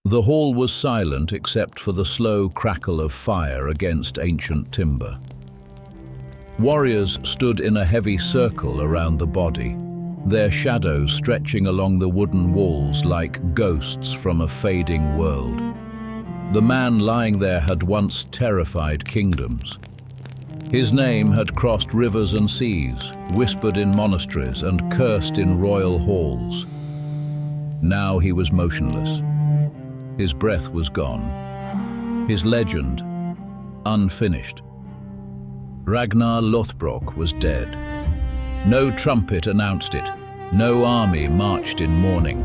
The hall was silent except for the slow crackle of fire against ancient timber. Warriors stood in a heavy circle around the body, their shadows stretching along the wooden walls like ghosts from a fading world. The man lying there had once terrified kingdoms. His name had crossed rivers and seas, whispered in monasteries and cursed in royal halls. Now he was motionless. His breath was gone. His legend, unfinished. Ragnar Lodbrok was dead. No trumpet announced it. No army marched in mourning.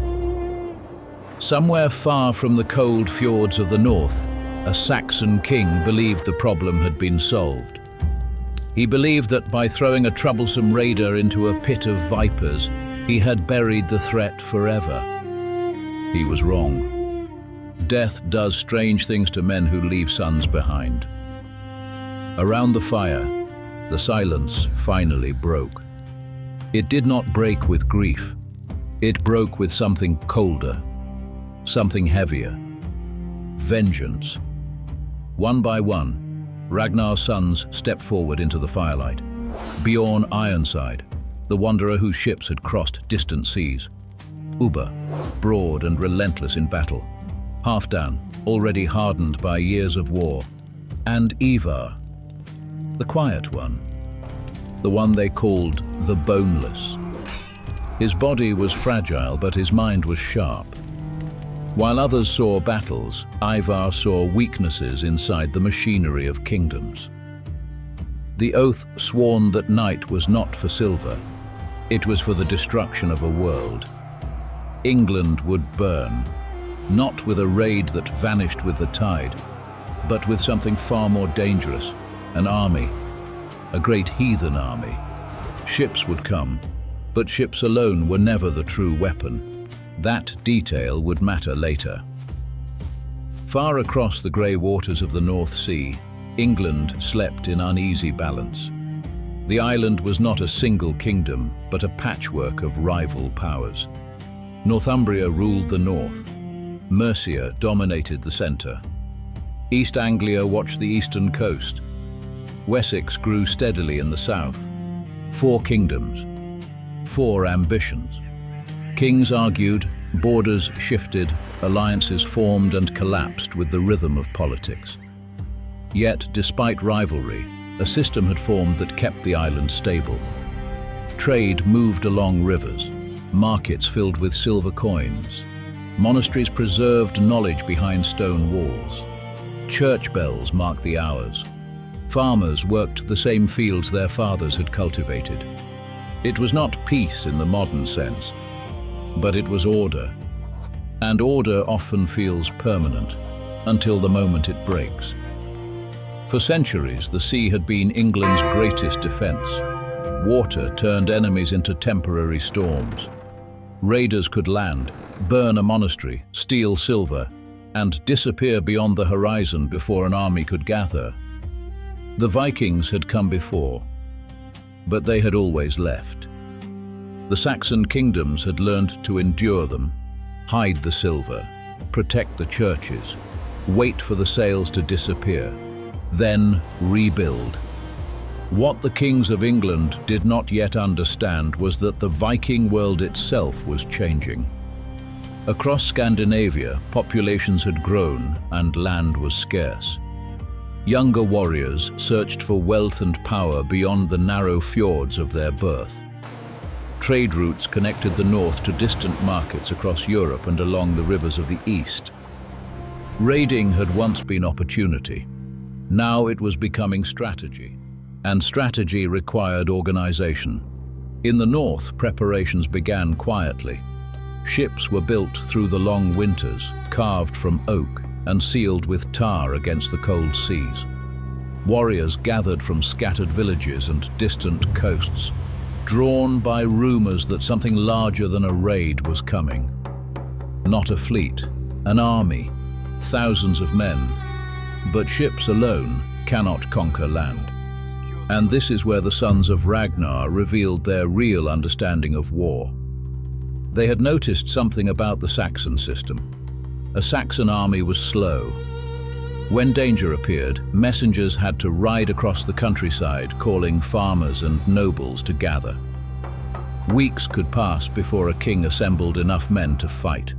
Somewhere far from the cold fjords of the north, a Saxon king believed the problem had been solved. He believed that by throwing a troublesome raider into a pit of vipers, he had buried the threat forever. He was wrong. Death does strange things to men who leave sons behind. Around the fire, the silence finally broke. It did not break with grief. It broke with something colder, something heavier. Vengeance. One by one, Ragnar's sons stepped forward into the firelight. Bjorn Ironside, the wanderer whose ships had crossed distant seas. Ubba, broad and relentless in battle. Halfdan, already hardened by years of war. And Ivar, the quiet one. The one they called the Boneless. His body was fragile, but his mind was sharp. While others saw battles, Ivar saw weaknesses inside the machinery of kingdoms. The oath sworn that night was not for silver. It was for the destruction of a world. England would burn, not with a raid that vanished with the tide, but with something far more dangerous, an army, a great heathen army. Ships would come, but ships alone were never the true weapon. That detail would matter later. Far across the grey waters of the North Sea, England slept in uneasy balance. The island was not a single kingdom, but a patchwork of rival powers. Northumbria ruled the north. Mercia dominated the centre. East Anglia watched the eastern coast. Wessex grew steadily in the south. 4 kingdoms, 4 ambitions. Kings argued, borders shifted, alliances formed and collapsed with the rhythm of politics. Yet, despite rivalry, a system had formed that kept the island stable. Trade moved along rivers, markets filled with silver coins. Monasteries preserved knowledge behind stone walls. Church bells marked the hours. Farmers worked the same fields their fathers had cultivated. It was not peace in the modern sense, but it was order. And order often feels permanent, until the moment it breaks. For centuries, the sea had been England's greatest defense. Water turned enemies into temporary storms. Raiders could land, burn a monastery, steal silver, and disappear beyond the horizon before an army could gather. The Vikings had come before, but they had always left. The Saxon kingdoms had learned to endure them, hide the silver, protect the churches, wait for the sails to disappear, then rebuild. What the kings of England did not yet understand was that the Viking world itself was changing. Across Scandinavia, populations had grown and land was scarce. Younger warriors searched for wealth and power beyond the narrow fjords of their birth. Trade routes connected the north to distant markets across Europe and along the rivers of the east. Raiding had once been opportunity. Now it was becoming strategy, and strategy required organization. In the north, preparations began quietly. Ships were built through the long winters, carved from oak and sealed with tar against the cold seas. Warriors gathered from scattered villages and distant coasts, drawn by rumors that something larger than a raid was coming. Not a fleet, an army, thousands of men. But ships alone cannot conquer land. And this is where the sons of Ragnar revealed their real understanding of war. They had noticed something about the Saxon system. A Saxon army was slow. When danger appeared, messengers had to ride across the countryside, calling farmers and nobles to gather. Weeks could pass before a king assembled enough men to fight.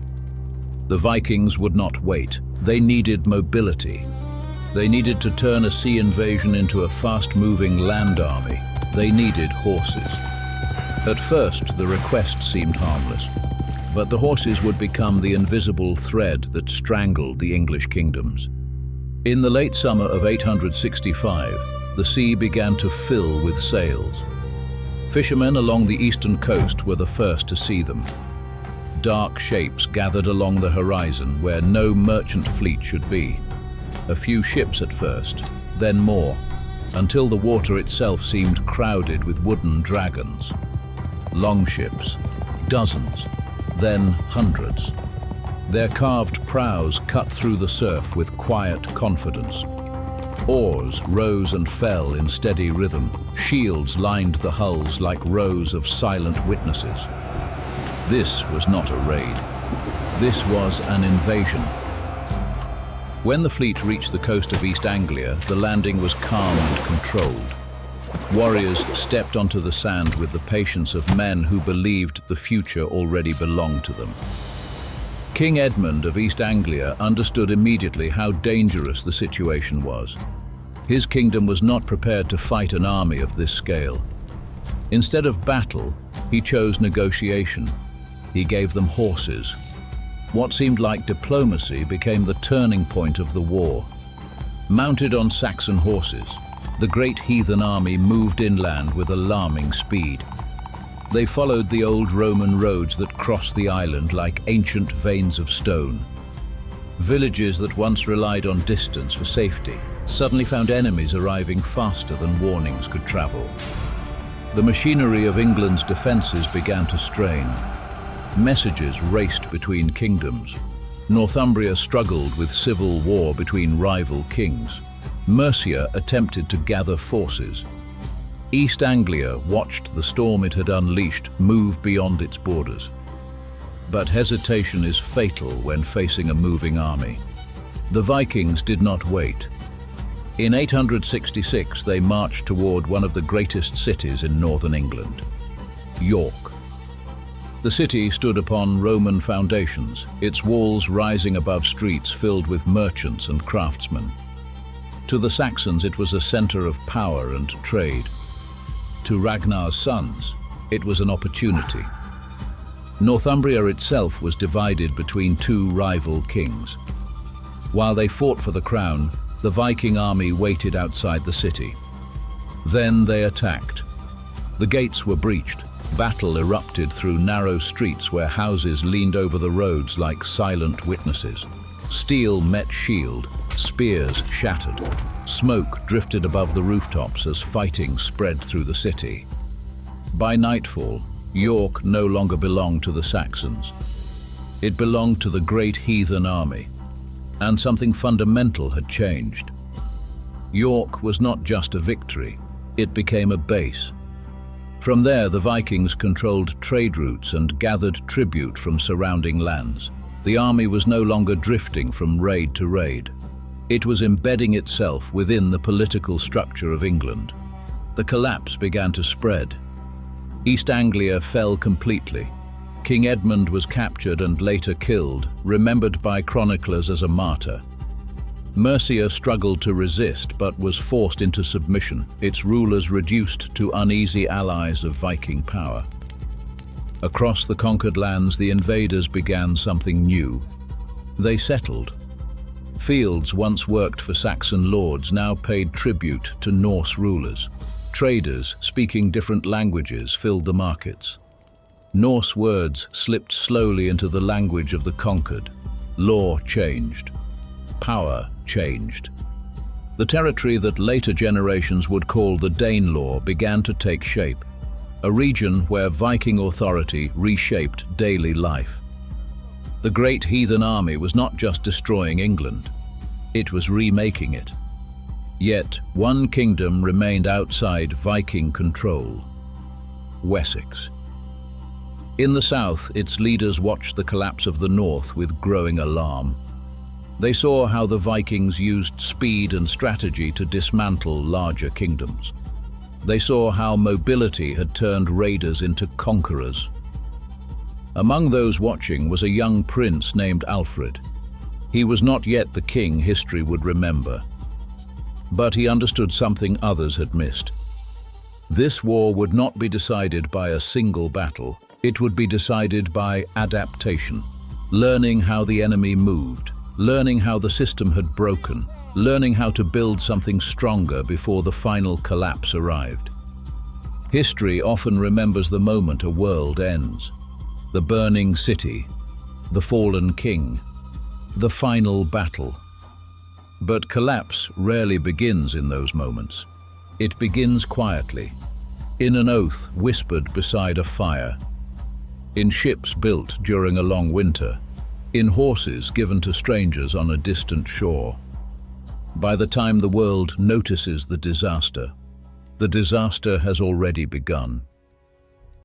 The Vikings would not wait. They needed mobility. They needed to turn a sea invasion into a fast-moving land army. They needed horses. At first, the request seemed harmless, but the horses would become the invisible thread that strangled the English kingdoms. In the late summer of 865, the sea began to fill with sails. Fishermen along the eastern coast were the first to see them. Dark shapes gathered along the horizon where no merchant fleet should be. A few ships at first, then more, until the water itself seemed crowded with wooden dragons. Longships, dozens, then hundreds. Their carved prows cut through the surf with quiet confidence. Oars rose and fell in steady rhythm. Shields lined the hulls like rows of silent witnesses. This was not a raid. This was an invasion. When the fleet reached the coast of East Anglia, the landing was calm and controlled. Warriors stepped onto the sand with the patience of men who believed the future already belonged to them. King Edmund of East Anglia understood immediately how dangerous the situation was. His kingdom was not prepared to fight an army of this scale. Instead of battle, he chose negotiation. He gave them horses. What seemed like diplomacy became the turning point of the war. Mounted on Saxon horses, the Great Heathen Army moved inland with alarming speed. They followed the old Roman roads that crossed the island like ancient veins of stone. Villages that once relied on distance for safety suddenly found enemies arriving faster than warnings could travel. The machinery of England's defences began to strain. Messages raced between kingdoms. Northumbria struggled with civil war between rival kings. Mercia attempted to gather forces. East Anglia watched the storm it had unleashed move beyond its borders. But hesitation is fatal when facing a moving army. The Vikings did not wait. In 866, they marched toward one of the greatest cities in northern England, York. The city stood upon Roman foundations, its walls rising above streets filled with merchants and craftsmen. To the Saxons, it was a center of power and trade. To Ragnar's sons, it was an opportunity. Northumbria itself was divided between two rival kings. While they fought for the crown, the Viking army waited outside the city. Then they attacked. The gates were breached. Battle erupted through narrow streets where houses leaned over the roads like silent witnesses. Steel met shield, spears shattered. Smoke drifted above the rooftops as fighting spread through the city. By nightfall, York no longer belonged to the Saxons. It belonged to the Great Heathen Army, and something fundamental had changed. York was not just a victory, it became a base. From there, the Vikings controlled trade routes and gathered tribute from surrounding lands. The army was no longer drifting from raid to raid. It was embedding itself within the political structure of England. The collapse began to spread. East Anglia fell completely. King Edmund was captured and later killed, remembered by chroniclers as a martyr. Mercia struggled to resist but was forced into submission, its rulers reduced to uneasy allies of Viking power. Across the conquered lands, the invaders began something new. They settled. Fields once worked for Saxon lords now paid tribute to Norse rulers. Traders speaking different languages filled the markets. Norse words slipped slowly into the language of the conquered. Law changed. Power changed. The territory that later generations would call the Danelaw began to take shape, a region where Viking authority reshaped daily life. The Great Heathen Army was not just destroying England, it was remaking it. Yet one kingdom remained outside Viking control: Wessex. In the south, its leaders watched the collapse of the north with growing alarm. They saw how the Vikings used speed and strategy to dismantle larger kingdoms. They saw how mobility had turned raiders into conquerors. Among those watching was a young prince named Alfred. He was not yet the king history would remember, but he understood something others had missed. This war would not be decided by a single battle. It would be decided by adaptation, learning how the enemy moved, learning how the system had broken, learning how to build something stronger before the final collapse arrived. History often remembers the moment a world ends. The burning city, the fallen king, the final battle. But collapse rarely begins in those moments. It begins quietly, in an oath whispered beside a fire, in ships built during a long winter, in horses given to strangers on a distant shore. By the time the world notices the disaster has already begun.